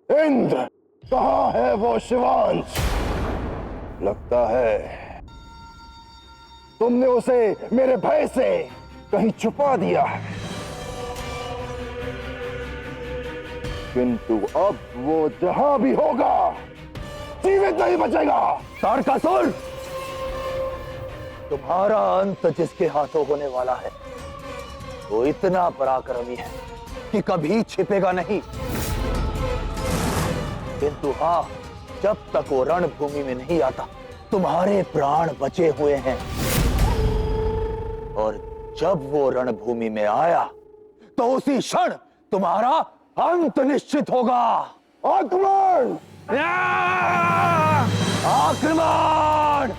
इंद्र, कहाँ है वो शिवांश? लगता है तुमने उसे मेरे भय से कहीं छुपा दिया है, किंतु अब वो जहां भी होगा जीवित नहीं बचेगा। तारकासुर, तुम्हारा अंत जिसके हाथों होने वाला है वो इतना पराक्रमी है कि कभी छिपेगा नहीं, किंतु हाँ, जब तक वो रणभूमि में नहीं आता तुम्हारे प्राण बचे हुए हैं, और जब वो रणभूमि में आया तो उसी क्षण तुम्हारा अंत निश्चित होगा। आक्रमण! आक्रमण!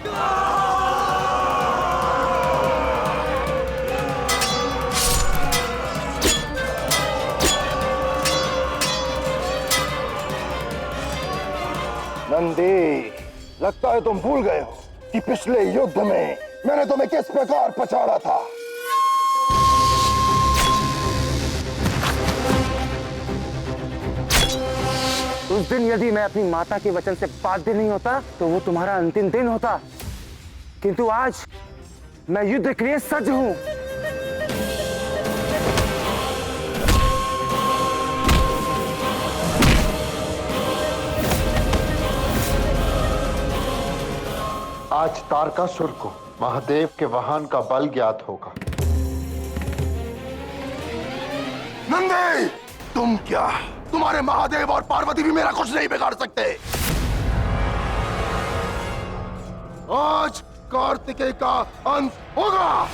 नंदी, लगता है तुम भूल गए हो कि पिछले युद्ध में मैंने तुम्हें किस प्रकार पछाड़ा था। उस दिन यदि मैं अपनी माता के वचन से बाध्य नहीं होता तो वो तुम्हारा अंतिम दिन होता, किंतु आज मैं युद्ध के लिए सज्ज हूं। आज तारकासुर को महादेव के वाहन का बल ज्ञात होगा। नंदी, तुम क्या, तुम्हारे महादेव और पार्वती भी मेरा कुछ नहीं बिगाड़ सकते। आज कार्तिकेय का अंत होगा।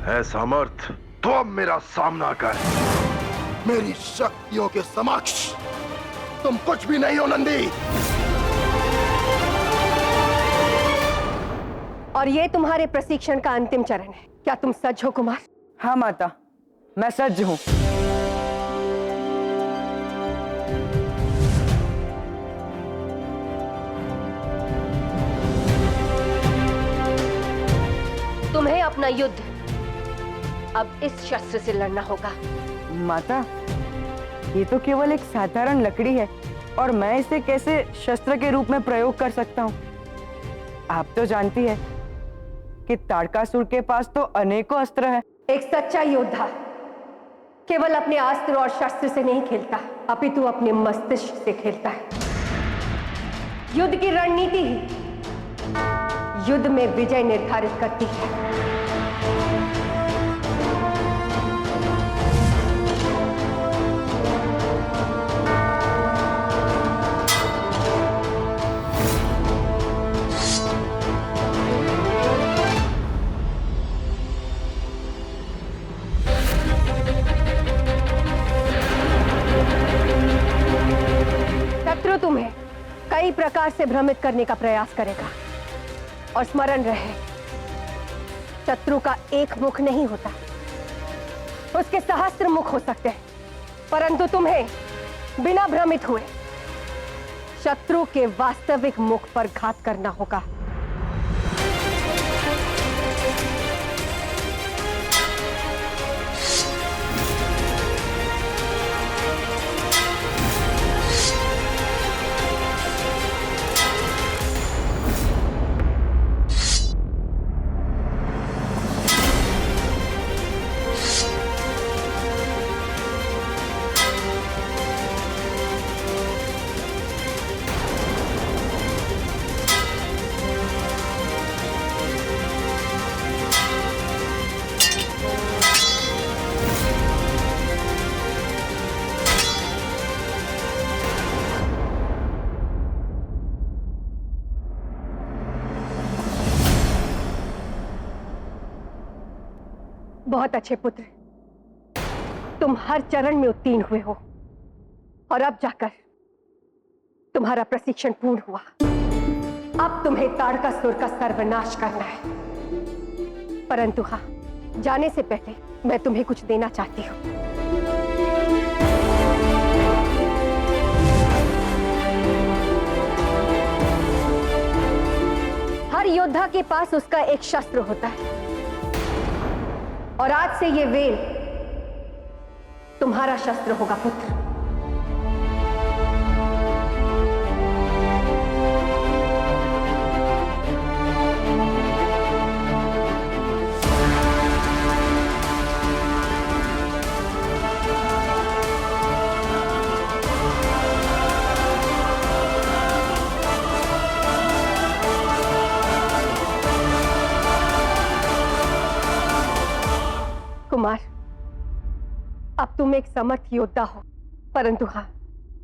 है सामर्थ तो अब मेरा सामना कर। मेरी शक्तियों के समक्ष तुम कुछ भी नहीं हो नंदी। और ये तुम्हारे प्रशिक्षण का अंतिम चरण है। क्या तुम सज्ज हो कुमार? हाँ माता, मैं सज्ज हूं। तुम्हें अपना युद्ध अब इस शस्त्र से लड़ना होगा। माता, ये तो केवल एक साधारण लकड़ी है और मैं इसे कैसे शस्त्र के रूप में प्रयोग कर सकता हूँ? आप तो जानती है कि तारकासुर के पास तो अनेकों अस्त्र है। एक सच्चा योद्धा केवल अपने अस्त्र और शस्त्र से नहीं खेलता, अपितु अपने मस्तिष्क से खेलता है। युद्ध की रणनीति ही युद्ध में विजय निर्धारित करती है। शत्रु तुम्हें कई प्रकार से भ्रमित करने का प्रयास करेगा, और स्मरण रहे, शत्रु का एक मुख नहीं होता, उसके सहस्त्र मुख हो सकते हैं, परंतु तुम्हें बिना भ्रमित हुए शत्रु के वास्तविक मुख पर घात करना होगा। बहुत अच्छे पुत्र, तुम हर चरण में उत्तीर्ण हुए हो, और अब जाकर तुम्हारा प्रशिक्षण पूर्ण हुआ। अब तुम्हें तारकासुर का सर्वनाश करना है, परंतु हाँ, जाने से पहले मैं तुम्हें कुछ देना चाहती हूँ। हर योद्धा के पास उसका एक शस्त्र होता है और आज से ये वेल तुम्हारा शस्त्र होगा पुत्र। कुमार, अब तुम एक समर्थ योद्धा हो, परंतु हाँ,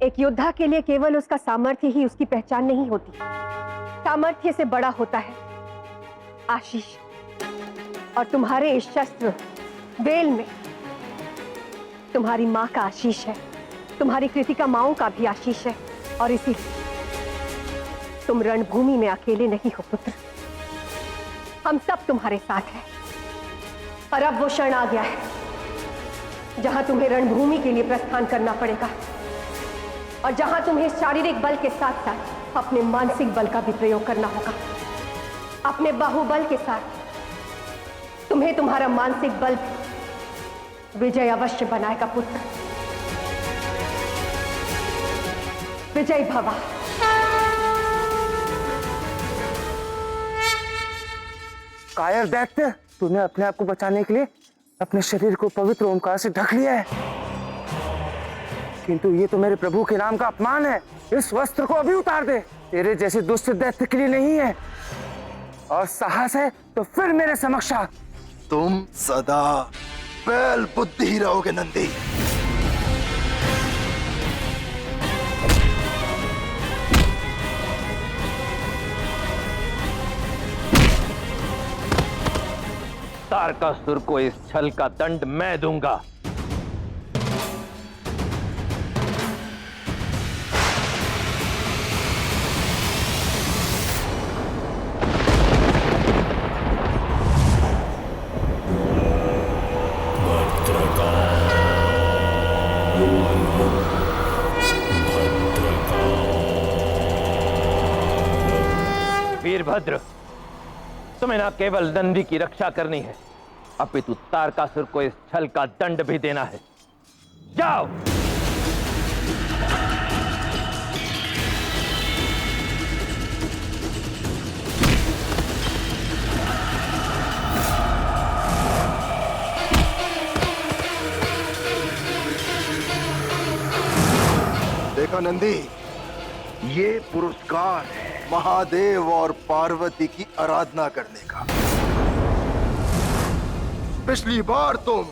एक योद्धा के लिए केवल उसका सामर्थ्य ही उसकी पहचान नहीं होती। सामर्थ्य से बड़ा होता है आशीष। और तुम्हारे इस शस्त्र वेल में तुम्हारी मां का आशीष है, तुम्हारी कृतिका माओं का भी आशीष है। और इसीलिए तुम रणभूमि में अकेले नहीं हो पुत्र, हम सब तुम्हारे साथ हैं। और अब वो क्षण आ गया है जहां तुम्हें रणभूमि के लिए प्रस्थान करना पड़ेगा और जहां तुम्हें शारीरिक बल के साथ साथ अपने मानसिक बल का भी प्रयोग करना होगा। अपने बाहुबल के साथ तुम्हें तुम्हारा मानसिक बल विजय अवश्य बनाएगा पुत्र। विजय भवा। कायर दैत्य, तूने अपने आप को बचाने के लिए अपने शरीर को पवित्र ओंकार से ढक लिया है, किंतु ये तो मेरे प्रभु के नाम का अपमान है। इस वस्त्र को अभी उतार दे। तेरे जैसे दुष्ट दैत्य के लिए नहीं है। और साहस है तो फिर मेरे समक्ष आ। तुम सदा बैल बुद्धि ही रहोगे नंदी। तारकासुर को इस छल का दंड मैं दूंगा। वीरभद्र, तुम्हें ना केवल नंदी की रक्षा करनी है, अपितु तारकासुर को इस छल का दंड भी देना है। जाओ। देखा नंदी, ये पुरस्कार है महादेव और पार्वती की आराधना करने का। पिछली बार तुम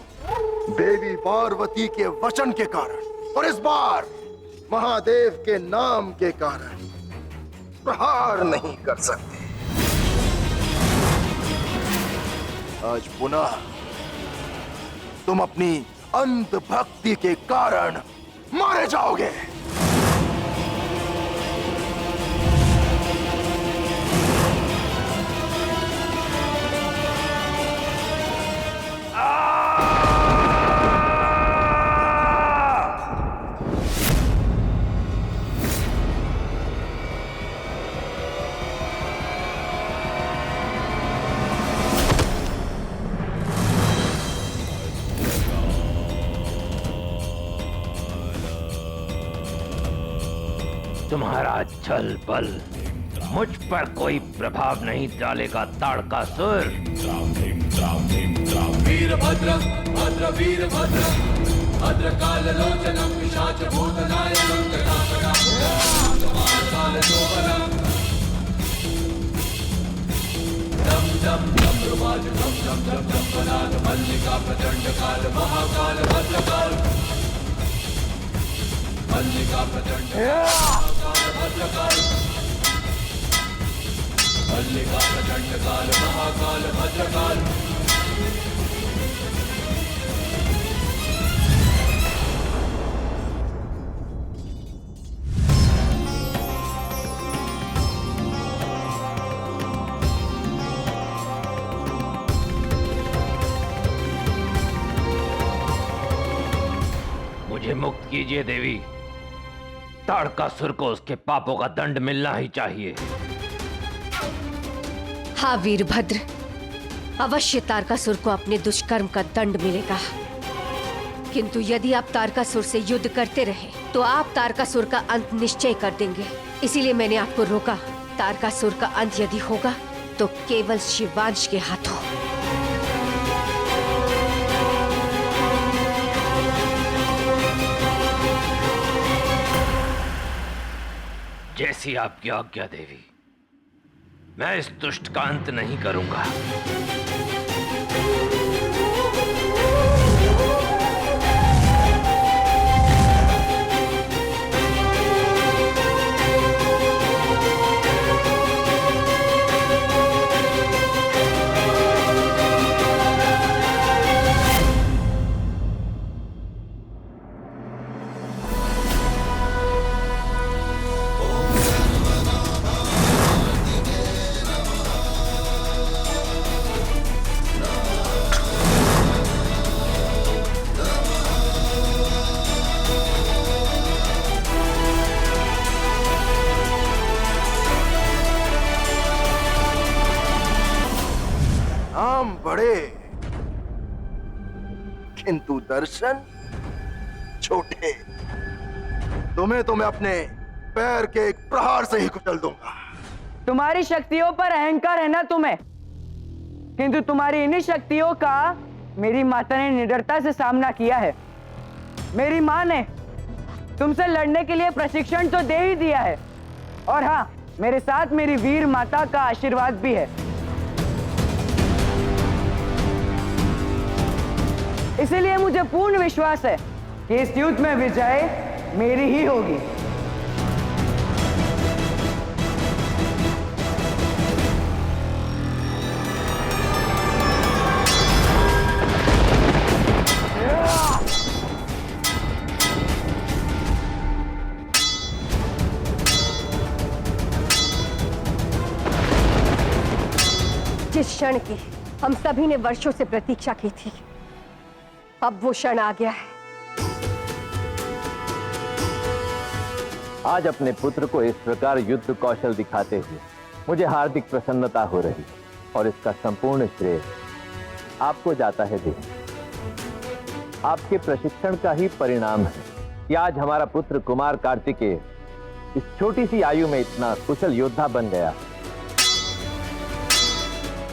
देवी पार्वती के वचन के कारण और इस बार महादेव के नाम के कारण प्रहार नहीं कर सकते। आज पुनः तुम अपनी अंध भक्ति के कारण मारे जाओगे। तुम्हारा छल बल मुझ पर कोई प्रभाव नहीं डालेगा ताड़कासुर। वीरभद्र भद्र वीरभद्र भद्र काल लोचनम पिशाच भूतनायकम दम दम दम रुमाज दम दम दम दम पनाद मल्लिका प्रचंड काल महाकाल भद्रकाल मल्लिका प्रचंड भद्रकाल मल्लिका प्रचंड काल महाकाल भद्रकाल। मुझे मुक्त कीजिए देवी। ताड़कासुर को उसके पापों का दंड मिलना ही चाहिए। हाँ वीरभद्र, अवश्य तारकासुर को अपने दुष्कर्म का दंड मिलेगा। किंतु यदि आप तारकासुर से युद्ध करते रहे तो आप तारकासुर का अंत निश्चय कर देंगे। इसीलिए मैंने आपको रोका। तारकासुर का अंत यदि होगा तो केवल शिवांश के हाथों। जैसी आपकी आज्ञा देवी। मैं इस दुष्ट का अंत नहीं करूंगा। नाम बड़े किंतु दर्शन छोटे। तुम्हें तो मैं अपने पैर के एक प्रहार से ही कुचल दूंगा। तुम्हारी शक्तियों पर अहंकार है ना तुम्हें, किंतु तुम्हारी इन्हीं शक्तियों का मेरी माता ने निडरता से सामना किया है। मेरी माँ ने तुमसे लड़ने के लिए प्रशिक्षण तो दे ही दिया है, और हाँ, मेरे साथ मेरी वीर माता का आशीर्वाद भी है। इसीलिए मुझे पूर्ण विश्वास है कि इस युद्ध में विजय मेरी ही होगी। जिस क्षण की हम सभी ने वर्षों से प्रतीक्षा की थी, अब वो क्षण आ गया है। आज अपने पुत्र को इस प्रकार युद्ध कौशल दिखाते हुए मुझे हार्दिक प्रसन्नता हो रही, और इसका संपूर्ण श्रेय आपको जाता है देवी। आपके प्रशिक्षण का ही परिणाम है कि आज हमारा पुत्र कुमार कार्तिकेय इस छोटी सी आयु में इतना कुशल योद्धा बन गया।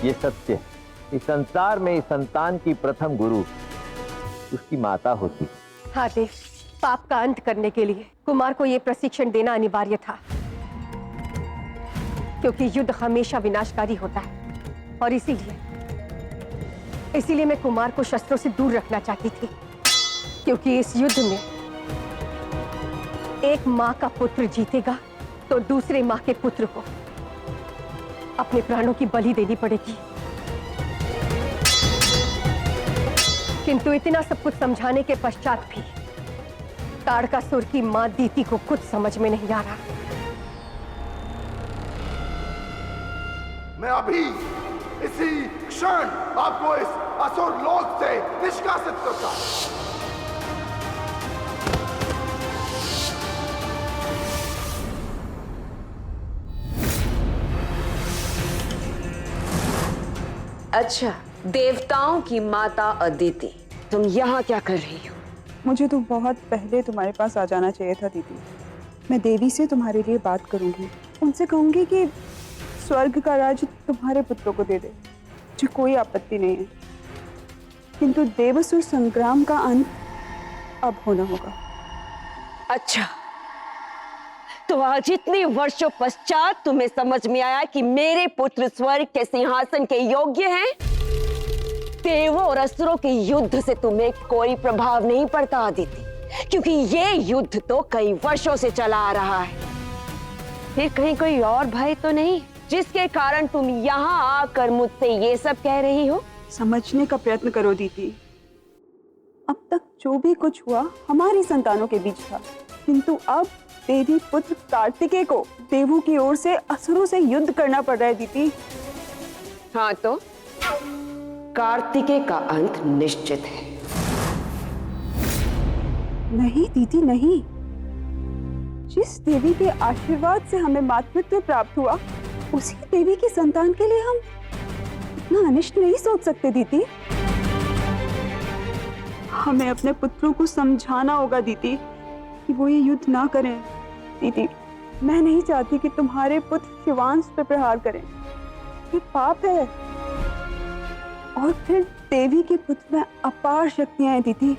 ये सत्य है, इस संसार में इस संतान की प्रथम गुरु उसकी माता होती। हाँ देव, पाप का अंत करने के लिए कुमार को यह प्रशिक्षण देना अनिवार्य था, क्योंकि युद्ध हमेशा विनाशकारी होता है, और इसीलिए मैं कुमार को शस्त्रों से दूर रखना चाहती थी, क्योंकि इस युद्ध में एक माँ का पुत्र जीतेगा तो दूसरे माँ के पुत्र को अपने प्राणों की बलि देनी पड़ेगी। किंतु इतना सब कुछ समझाने के पश्चात भी ताड़कासुर की मां दीति को कुछ समझ में नहीं आ रहा। मैं अभी इसी क्षण आपको इस असुर लोक से निष्कासित करता हूं। अच्छा, देवताओं की माता अदिति, तुम यहाँ क्या कर रही हो? मुझे तो बहुत पहले तुम्हारे पास आ जाना चाहिए था दीदी। मैं देवी से तुम्हारे लिए बात करूंगी, उनसे कहूंगी कि स्वर्ग का राज तुम्हारे पुत्रों को दे दे, मुझे कोई आपत्ति नहीं है। किंतु देवासुर संग्राम का अंत अब होना होगा। अच्छा, तो आज इतने वर्षों पश्चात तुम्हें समझ में आया कि मेरे पुत्र स्वर्ग के सिंहासन के योग्य हैं? देवों और असुरों के युद्ध से तुम्हें कोई प्रभाव नहीं पड़ता अदिति, क्योंकि ये युद्ध तो कई वर्षों से चला आ रहा है। फिर कहीं कोई और भय तो नहीं जिसके कारण तुम यहाँ आकर मुझसे ये सब कह रही हो? समझने का प्रयत्न करो दीदी। अब तक जो भी कुछ हुआ हमारी संतानों के बीच था, किंतु अब देवी पुत्र कार्तिकेय को देवों की ओर से असुरों से युद्ध करना पड़ रहा है दीदी। हाँ, तो कार्तिकेय का अंत निश्चित है। नहीं दीदी नहीं, जिस देवी के आशीर्वाद से हमें मातृत्व प्राप्त हुआ, उसी देवी की संतान के लिए हम इतना अनिष्ट नहीं सोच सकते दीदी। हमें अपने पुत्रों को समझाना होगा दीदी कि वो ये युद्ध ना करें। दीदी, मैं नहीं चाहती कि तुम्हारे पुत्र शिवांश पर प्रहार करें, ये पाप है। और फिर देवी के पुत्र में अपार शक्तियां हैं दीदी,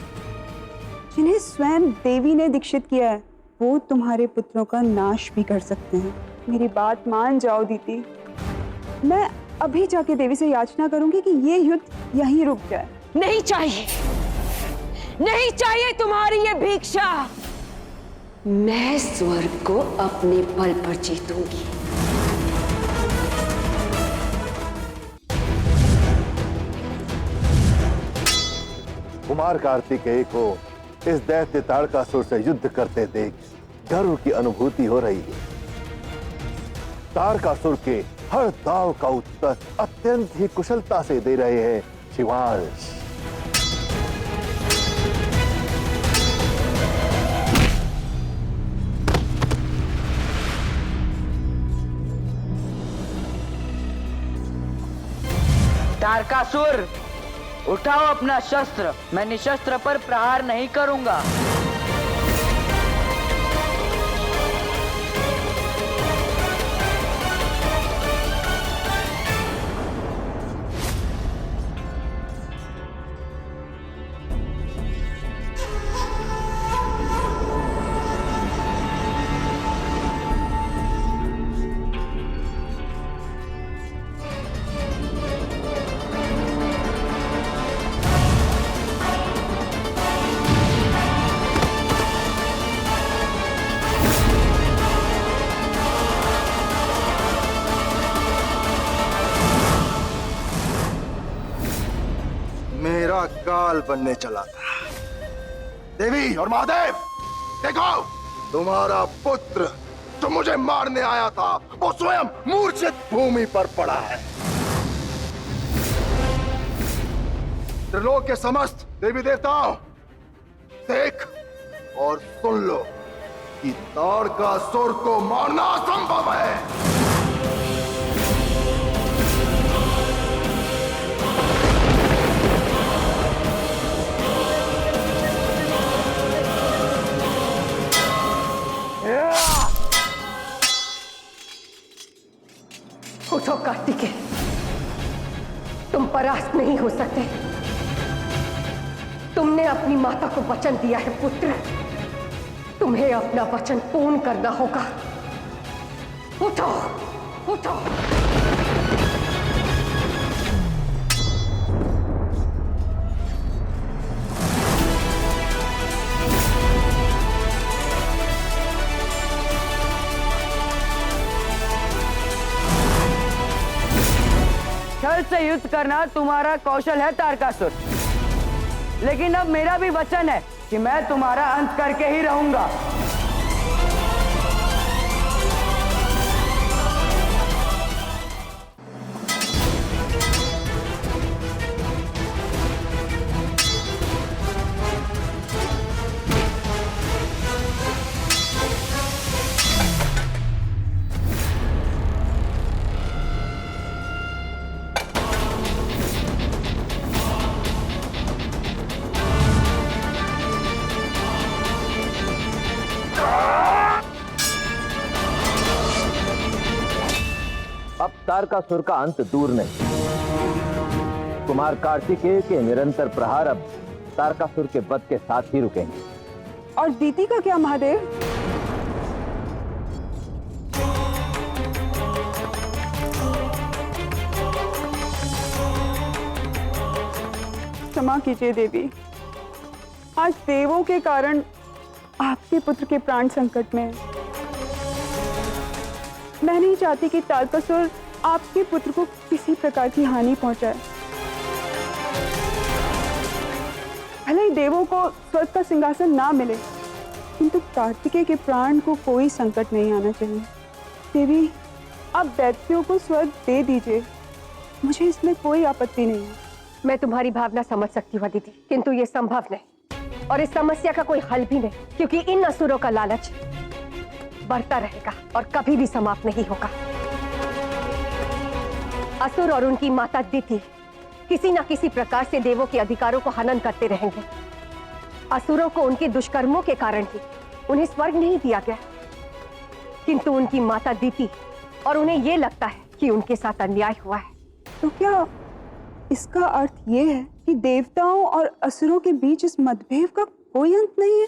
जिन्हें स्वयं देवी ने दीक्षित किया है। वो तुम्हारे पुत्रों का नाश भी कर सकते हैं। मेरी बात मान जाओ दीदी, मैं अभी जाके देवी से याचना करूंगी कि ये युद्ध यहीं रुक जाए। नहीं चाहिए, नहीं चाहिए तुम्हारी ये भिक्षा। मैं स्वर्ग को अपने बल पर जीतूंगी। कुमार कार्तिकेय को इस दैत्य ताड़कासुर से युद्ध करते देख गर्व की अनुभूति हो रही है। ताड़कासुर के हर दाव का उत्तर अत्यंत ही कुशलता से दे रहे हैं शिवांश। तारकासुर, उठाओ अपना शस्त्र। मैं निशस्त्र पर प्रहार नहीं करूंगा। मेरा काल बनने चला था। देवी और महादेव, देखो, तुम्हारा पुत्र जो मुझे मारने आया था, वो स्वयं मूर्छित भूमि पर पड़ा है। त्रिलोक के समस्त देवी देवताओं, देख और सुन लो कि ताड़कासुर को मारना असंभव है। उठो कार्तिकेय, तुम परास्त नहीं हो सकते। तुमने अपनी माता को वचन दिया है पुत्र, तुम्हें अपना वचन पूर्ण करना होगा। उठो, उठो। छल से युद्ध करना तुम्हारा कौशल है तारकासुर, लेकिन अब मेरा भी वचन है कि मैं तुम्हारा अंत करके ही रहूंगा। अब तारकासुर का अंत दूर नहीं। कुमार कार्तिकेय के निरंतर प्रहार अब तारकासुर के वध के साथ ही रुकेंगे। और दीदी का क्या महादेव? क्षमा कीजिए देवी, आज देवों के कारण आपके पुत्र के प्राण संकट में है। मैं नहीं चाहती कि तारकासुर आपके पुत्र को किसी प्रकार की हानि पहुंचाए। भले ही देवों को स्वर्ग का सिंहासन ना मिले, किंतु कार्तिकेय के प्राण को कोई संकट नहीं आना चाहिए। देवी, आप दैत्यों को स्वर्ग दे दीजिए, मुझे इसमें कोई आपत्ति नहीं है। मैं तुम्हारी भावना समझ सकती हूँ दीदी, किंतु ये संभव नहीं। और इस समस्या का कोई हल भी नहीं, क्योंकि इन असुरों का लालच बढ़ता रहेगा और कभी भी समाप्त नहीं होगा। असुर और उनकी माता दिति किसी न किसी प्रकार से देवों के अधिकारों को हनन करते रहेंगे। असुरों को उनके दुष्कर्मों के कारण ही उन्हें स्वर्ग नहीं दिया गया, किंतु उनकी माता दिति और उन्हें यह लगता है कि उनके साथ अन्याय हुआ है। तो क्या इसका अर्थ ये है कि देवताओं और असुरों के बीच इस मतभेद का कोई अंत नहीं है?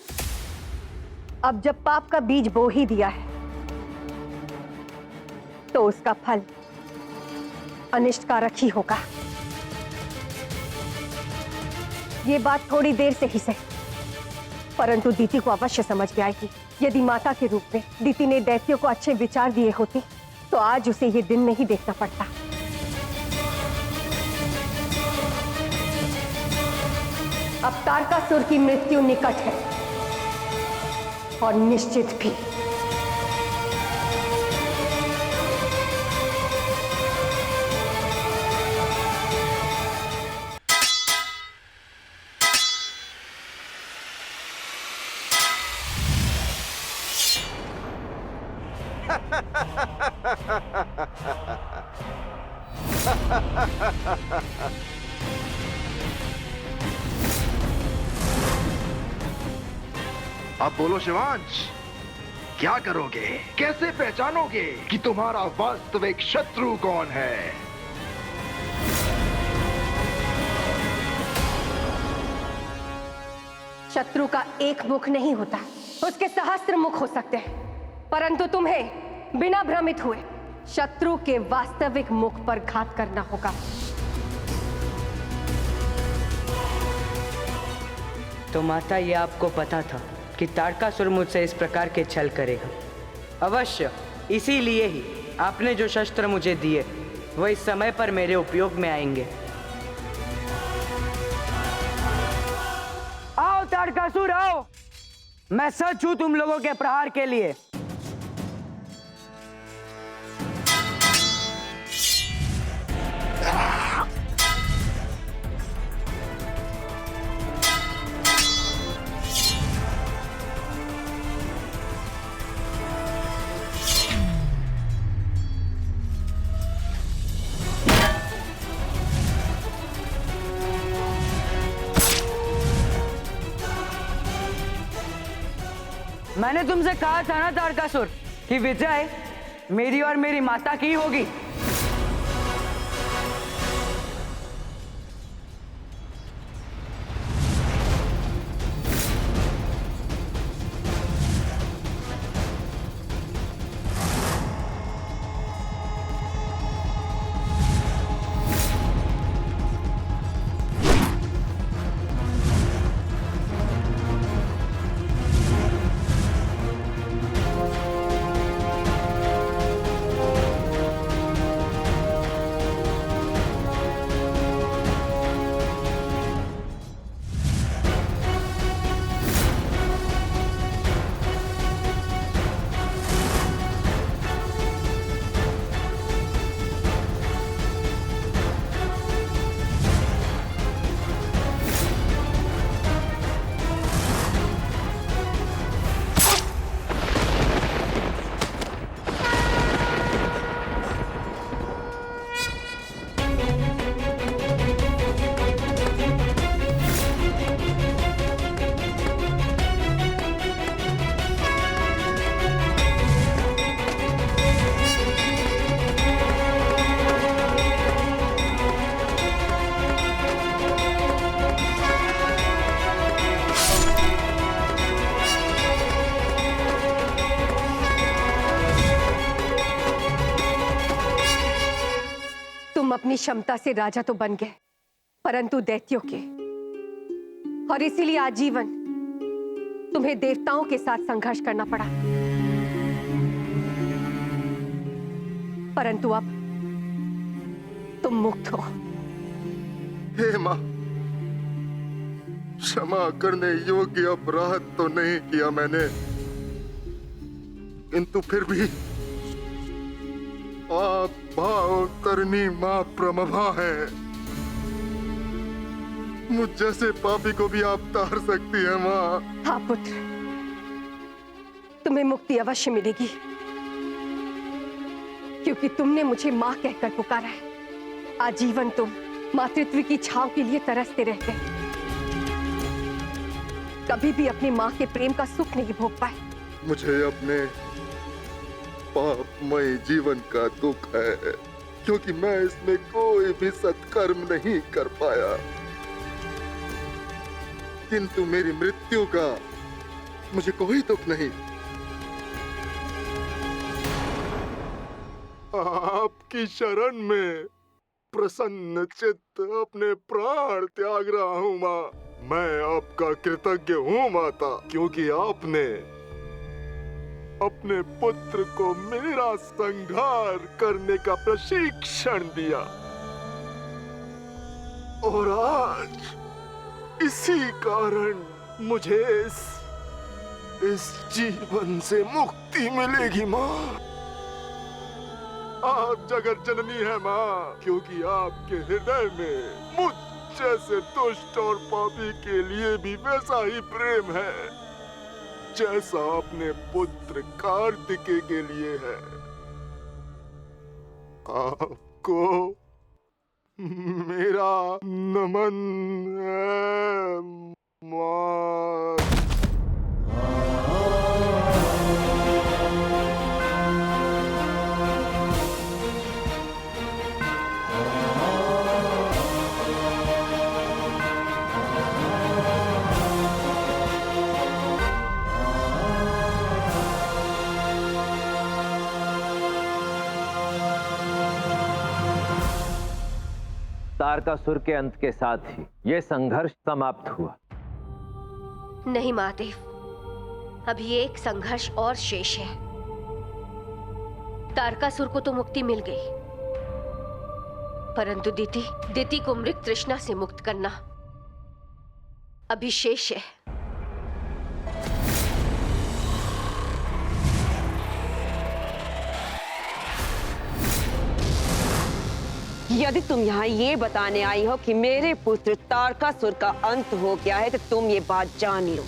अब जब पाप का बीज बो ही दिया है तो उसका फल अनिष्टकारक ही होगा। ये बात थोड़ी देर से ही सही, परंतु दिति को अवश्य समझ में आएगी। यदि माता के रूप में दिति ने दैत्यों को अच्छे विचार दिए होते तो आज उसे ये दिन नहीं देखना पड़ता। अब तारकासुर की मृत्यु निकट है और निश्चित भी। अब बोलो शिवांश, क्या करोगे? कैसे पहचानोगे कि तुम्हारा वास्तविक शत्रु कौन है? शत्रु का एक मुख नहीं होता, उसके सहस्त्र मुख हो सकते हैं, परंतु तुम्हें बिना भ्रमित हुए शत्रु के वास्तविक मुख पर घात करना होगा। तो माता, ये आपको पता था कि तारकासुर मुझसे इस प्रकार के छल करेगा? अवश्य इसीलिए ही आपने जो शस्त्र मुझे दिए वो इस समय पर मेरे उपयोग में आएंगे। आओ तारकासुर आओ, मैं सच हूं तुम लोगों के प्रहार के लिए। मैंने तुमसे कहा था ना तारकासुर कि विजय मेरी और मेरी माता की होगी। अपनी क्षमता से राजा तो बन गए, परंतु दैत्यों के, और इसीलिए आजीवन तुम्हें देवताओं के साथ संघर्ष करना पड़ा। परंतु अब तुम मुक्त हो। हे मां, क्षमा करने योग्य अपराध तो नहीं किया मैंने, किंतु फिर भी आप भाव करनी मां प्रमभा है। मुझ जैसे पापी को भी आप तार सकती हैं माँ। हाँ पुत्र, तुम्हें मुक्ति अवश्य मिलेगी, क्योंकि तुमने मुझे माँ कहकर पुकारा है। आजीवन तुम मातृत्व की छाव के लिए तरसते रहते, कभी भी अपनी माँ के प्रेम का सुख नहीं भोग पाए। मुझे अपने पापमय जीवन का दुख है, क्योंकि मैं इसमें कोई भी सत्कर्म नहीं कर पाया। किंतु मेरी मृत्यु का मुझे कोई दुख नहीं। आपकी शरण में प्रसन्न चित्त अपने प्राण त्याग रहा हूँ माँ। मैं आपका कृतज्ञ हूँ माता, क्योंकि आपने अपने पुत्र को मेरा संहार करने का प्रशिक्षण दिया, और आज इसी कारण मुझे इस जीवन से मुक्ति मिलेगी माँ। आप जगत जननी है माँ, क्योंकि आपके हृदय में मुझ जैसे दुष्ट और पापी के लिए भी वैसा ही प्रेम है जैसा अपने पुत्र कार्तिकेय के लिए है। आपको मेरा नमन है माँ। तारकासुर के अंत के साथ ही यह संघर्ष समाप्त हुआ। नहीं महादेव, अभी एक संघर्ष और शेष है। तारकासुर को तो मुक्ति मिल गई, परंतु दिति को मृग तृष्णा से मुक्त करना अभी शेष है। यदि तुम यहाँ ये बताने आई हो कि मेरे पुत्र तारकासुर का अंत हो गया है, तो तुम ये बात जान लो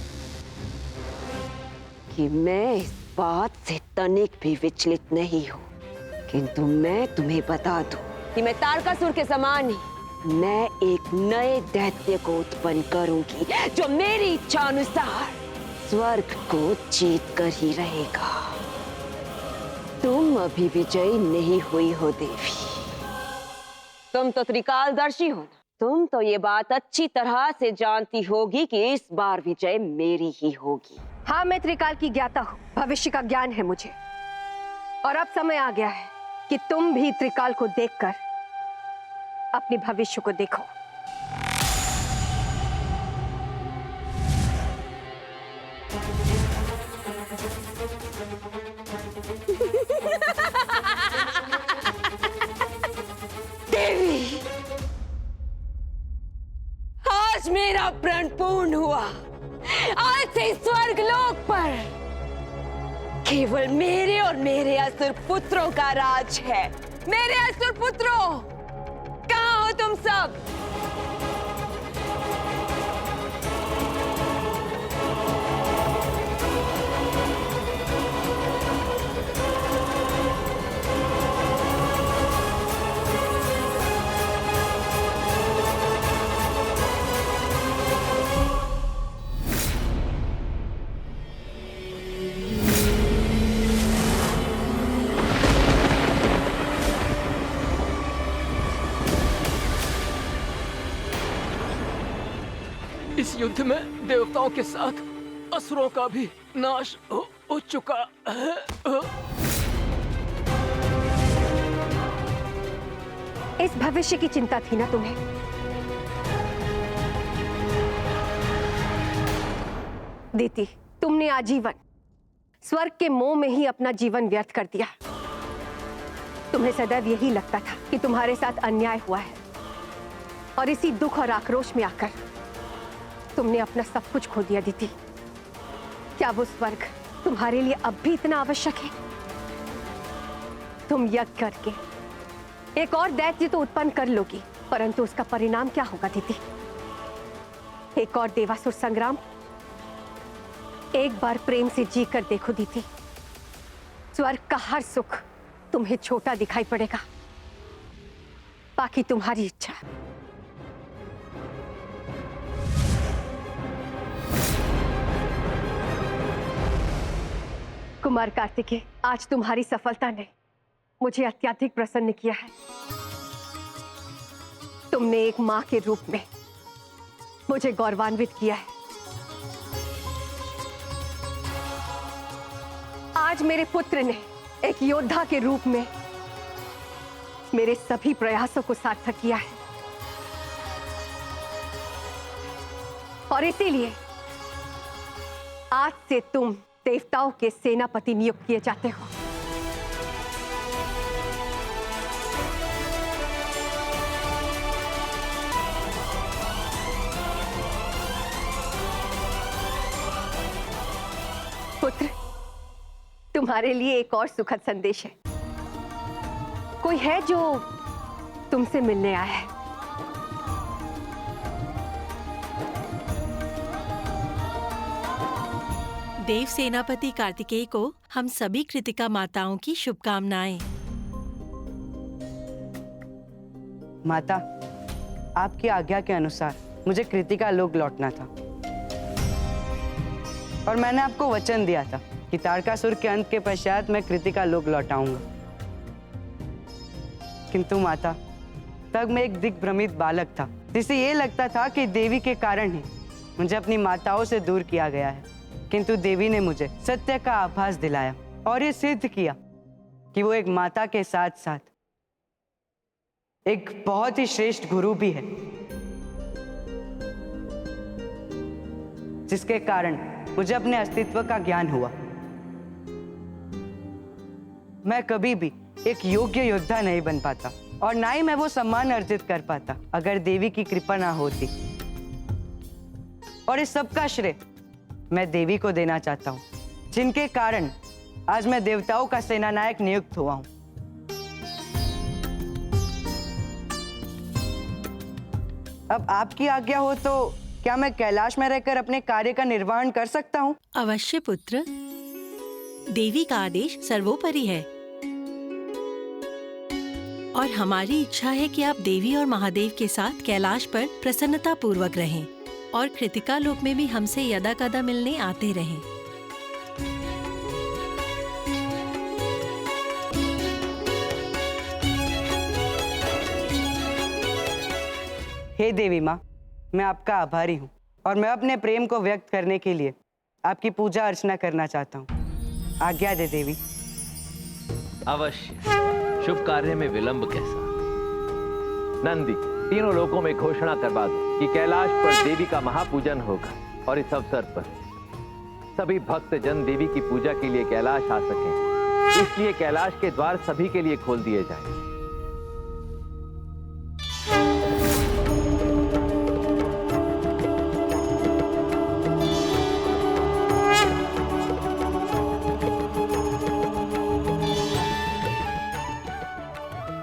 कि मैं इस बात से तनिक भी विचलित नहीं हूँ। किंतु मैं तुम्हें बता दूं कि मैं तारकासुर के समान ही मैं एक नए दैत्य को उत्पन्न करूंगी, जो मेरी इच्छा अनुसार स्वर्ग को जीत कर ही रहेगा। तुम अभी विजयी नहीं हुई हो देवी, तुम तो त्रिकालदर्शी हो ना। तुम तो ये बात अच्छी तरह से जानती होगी कि इस बार विजय मेरी ही होगी। हाँ, मैं त्रिकाल की ज्ञाता हूँ, भविष्य का ज्ञान है मुझे, और अब समय आ गया है कि तुम भी त्रिकाल को देखकर अपने भविष्य को देखो। देवी, आज मेरा प्रण पूर्ण हुआ। आज से स्वर्ग लोक पर केवल मेरे और मेरे असुर पुत्रों का राज है। मेरे असुर पुत्रों, कहाँ हो तुम सब? इस युद्ध में देवताओं के साथ असुरों का भी नाश हो चुका है। इस भविष्य की चिंता थी ना तुम्हें? दिति, तुमने आजीवन स्वर्ग के मोह में ही अपना जीवन व्यर्थ कर दिया। तुम्हें सदैव यही लगता था कि तुम्हारे साथ अन्याय हुआ है, और इसी दुख और आक्रोश में आकर तुमने अपना सब कुछ खो दिया। दिति, क्या वो स्वर्ग तुम्हारे लिए अब भी इतना आवश्यक है? तुम यज्ञ करके एक और दैत्य तो उत्पन्न कर लोगी, परंतु उसका परिणाम क्या होगा दिति? एक और देवासुर संग्राम। एक बार प्रेम से जी कर देखो दीदी, स्वर्ग का हर सुख तुम्हें छोटा दिखाई पड़ेगा। बाकी तुम्हारी इच्छा। कुमार कार्तिकेय, आज तुम्हारी सफलता ने मुझे अत्यधिक प्रसन्न किया है। तुमने एक मां के रूप में मुझे गौरवान्वित किया है। आज मेरे पुत्र ने एक योद्धा के रूप में मेरे सभी प्रयासों को सार्थक किया है, और इसीलिए आज से तुम देवताओं के सेनापति नियुक्त किए जाते हो। पुत्र, तुम्हारे लिए एक और सुखद संदेश है। कोई है जो तुमसे मिलने आया है। देव सेनापति कार्तिकेय को हम सभी कृतिका माताओं की शुभकामनाएं। माता, आपकी आज्ञा के अनुसार मुझे कृतिका लोक लौटना था, और मैंने आपको वचन दिया था कि तारकासुर के अंत के पश्चात मैं कृतिका लोक लौटाऊंगा। किंतु माता, तब मैं एक दिग्भ्रमित बालक था, जिसे ये लगता था कि देवी के कारण ही मुझे अपनी माताओं से दूर किया गया है। किंतु देवी ने मुझे सत्य का आभास दिलाया और ये सिद्ध किया कि वो एक माता के साथ साथ एक बहुत ही श्रेष्ठ गुरु भी है, जिसके कारण मुझे अपने अस्तित्व का ज्ञान हुआ। मैं कभी भी एक योग्य योद्धा नहीं बन पाता, और ना ही मैं वो सम्मान अर्जित कर पाता अगर देवी की कृपा ना होती। और इस सब का श्रेय मैं देवी को देना चाहता हूं, जिनके कारण आज मैं देवताओं का सेनानायक नियुक्त हुआ हूं। अब आपकी आज्ञा हो तो क्या मैं कैलाश में रहकर अपने कार्य का निर्वहन कर सकता हूं? अवश्य पुत्र, देवी का आदेश सर्वोपरि है, और हमारी इच्छा है कि आप देवी और महादेव के साथ कैलाश पर प्रसन्नता पूर्वक रहें, और कृतिका लोक में भी हमसे यदा कदा मिलने आते रहें। हे देवी माँ, मैं आपका आभारी हूँ, और मैं अपने प्रेम को व्यक्त करने के लिए आपकी पूजा अर्चना करना चाहता हूँ। आज्ञा दे देवी। अवश्य, शुभ कार्य में विलंब कैसा। नंदी, तीनों लोकों में घोषणा करवा दो कि कैलाश पर देवी का महापूजन होगा, और इस अवसर पर सभी भक्त जन देवी की पूजा के लिए कैलाश आ सकें, इसलिए कैलाश के द्वार सभी के लिए खोल दिए जाएं।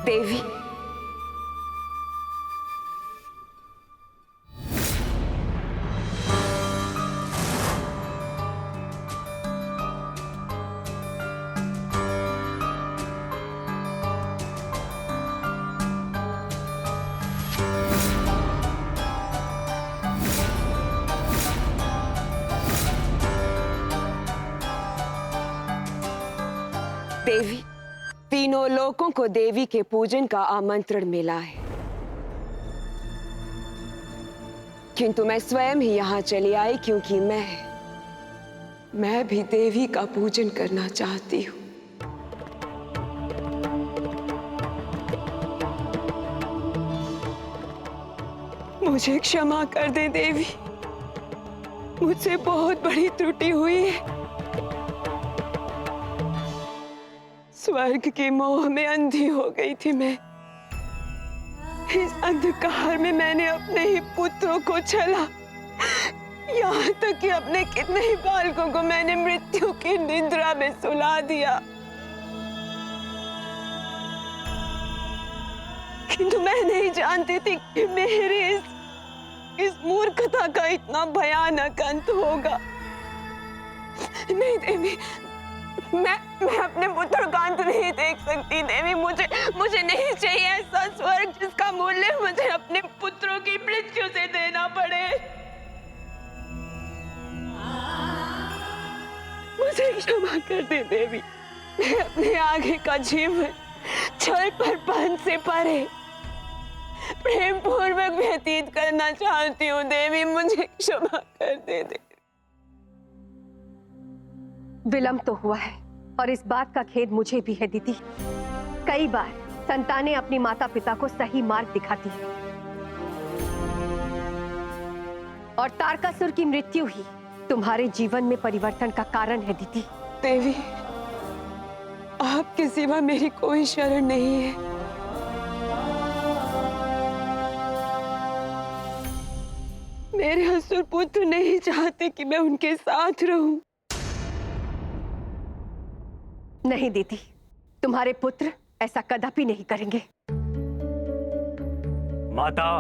देवी, देवी, तीनों लोकों को देवी के पूजन का आमंत्रण मिला है, किंतु मैं स्वयं ही यहाँ चली आई क्योंकि मैं भी देवी का पूजन करना चाहती हूँ। मुझे क्षमा कर दे देवी, मुझसे बहुत बड़ी त्रुटि हुई है। स्वर्ग के मोह में अंधी हो गई थी मैं। इस अंधकार में मैंने अपने ही पुत्रों को छला, यहाँ तक कि अपने कितने ही बालकों को मैंने मृत्यु की निद्रा में सुला दिया। किंतु मैं नहीं जानती थी कि मेरी इस मूर्खता का इतना भयानक अंत होगा। नहीं देवी, मैं अपने पुत्र का अंत नहीं देख सकती देवी। मुझे नहीं चाहिए ऐसा स्वर्ग जिसका मूल्य मुझे अपने पुत्रों की मृत्यु से देना पड़े। मुझे क्षमा कर दे देवी। मैं अपने आगे का जीवन छल प्रपंच से परे प्रेम पूर्वक व्यतीत करना चाहती हूँ देवी। मुझे क्षमा कर दे देवी। विलंब तो हुआ है और इस बात का खेद मुझे भी है दीदी। कई बार संतानें अपनी माता पिता को सही मार्ग दिखाती है और तारकासुर की मृत्यु ही तुम्हारे जीवन में परिवर्तन का कारण है दीदी। देवी, आपके सिवा मेरी कोई शरण नहीं है। मेरे असुर पुत्र नहीं चाहते कि मैं उनके साथ रहूं। नहीं दीदी, तुम्हारे पुत्र ऐसा कदापि नहीं करेंगे। माता,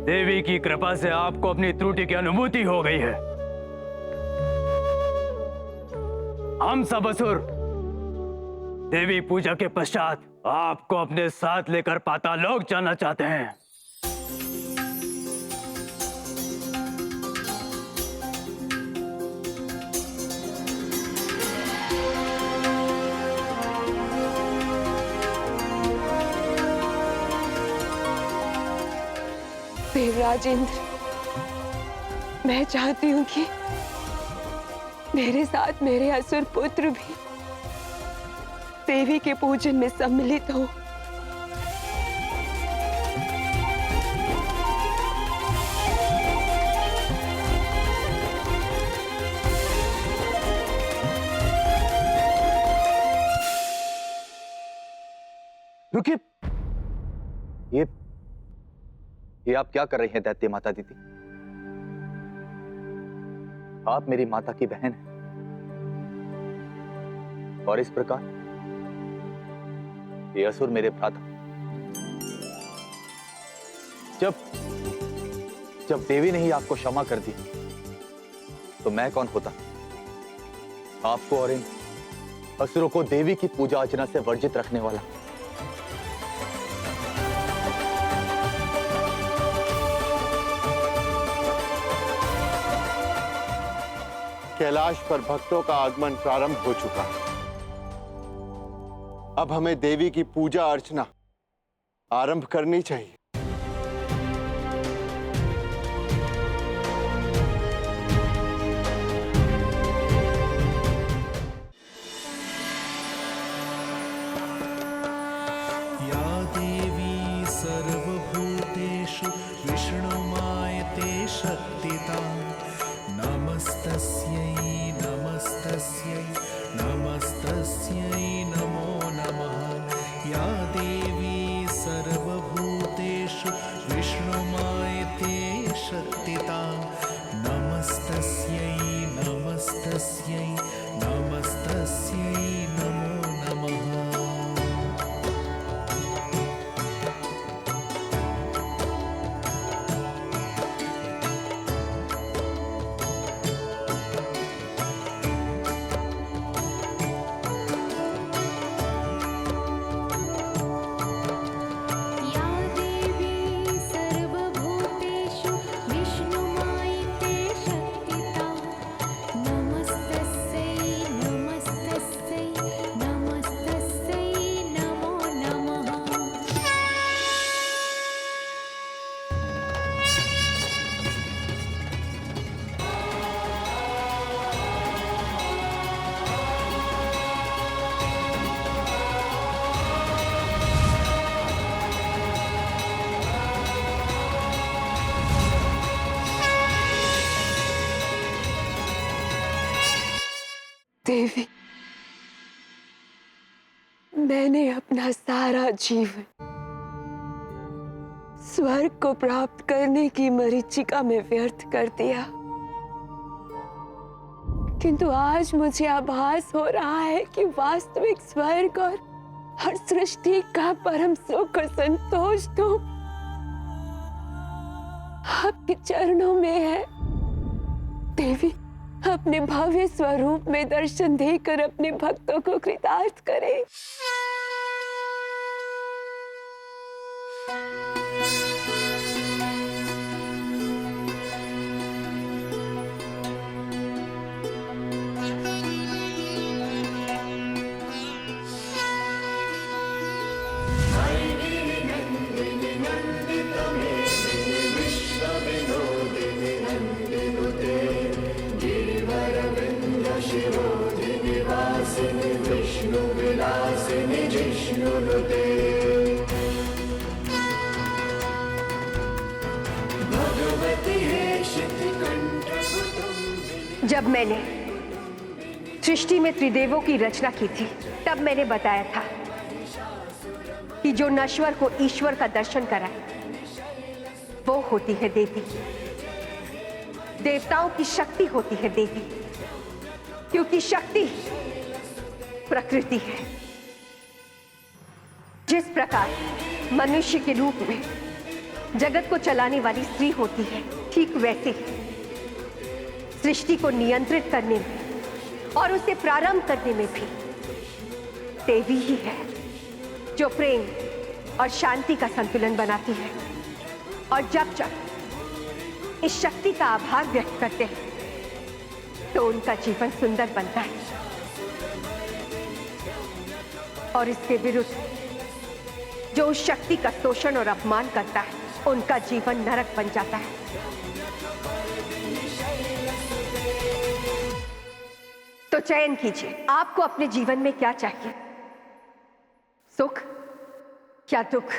देवी की कृपा से आपको अपनी त्रुटि की अनुभूति हो गई है। हम सब असुर देवी पूजा के पश्चात आपको अपने साथ लेकर पातालोक जाना चाहते हैं। देवराज इंद्र, मैं चाहती हूँ कि मेरे साथ मेरे असुर पुत्र भी देवी के पूजन में सम्मिलित हो। रुकिए, ये आप क्या कर रही हैं दैत्य माता दीदी? आप मेरी माता की बहन हैं और इस प्रकार ये असुर मेरे भ्राता। जब देवी ने ही आपको क्षमा कर दी तो मैं कौन होता आपको और इन असुरों को देवी की पूजा अर्चना से वर्जित रखने वाला? कैलाश पर भक्तों का आगमन प्रारंभ हो चुका है। अब हमें देवी की पूजा अर्चना आरंभ करनी चाहिए। या देवी सर्वभूतेषु विष्णुमायते शक्तिता नमस्तस्यै नमस्तस्यै नमस्तस्यै नमो नमः। या देवी सर्वभूतेषु विष्णुमायते शक्तिता नमस्तस्यै नमस्तस्यै नमस्तस्यै नमो नमः। देवी, मैंने अपना सारा जीवन स्वर्ग को प्राप्त करने की मरीचिका में व्यर्थ कर दिया, किंतु आज मुझे आभास हो रहा है कि वास्तविक स्वर्ग और हर सृष्टि का परम सुख और संतोष तो आपके चरणों में है। देवी, अपने भव्य स्वरूप में दर्शन देकर अपने भक्तों को कृतार्थ करें। जब मैंने सृष्टि में त्रिदेवों की रचना की थी, तब मैंने बताया था कि जो नश्वर को ईश्वर का दर्शन कराए वो होती है देवी। देवताओं की शक्ति होती है देवी, क्योंकि शक्ति प्रकृति है। जिस प्रकार मनुष्य के रूप में जगत को चलाने वाली स्त्री होती है, ठीक वैसे सृष्टि को नियंत्रित करने में और उसे प्रारंभ करने में भी देवी ही है, जो प्रेम और शांति का संतुलन बनाती है। और जब इस शक्ति का आभार व्यक्त करते हैं तो उनका जीवन सुंदर बनता है, और इसके विरुद्ध जो उस शक्ति का शोषण और अपमान करता है, उनका जीवन नरक बन जाता है। तो चयन कीजिए, आपको अपने जीवन में क्या चाहिए? सुख या दुख?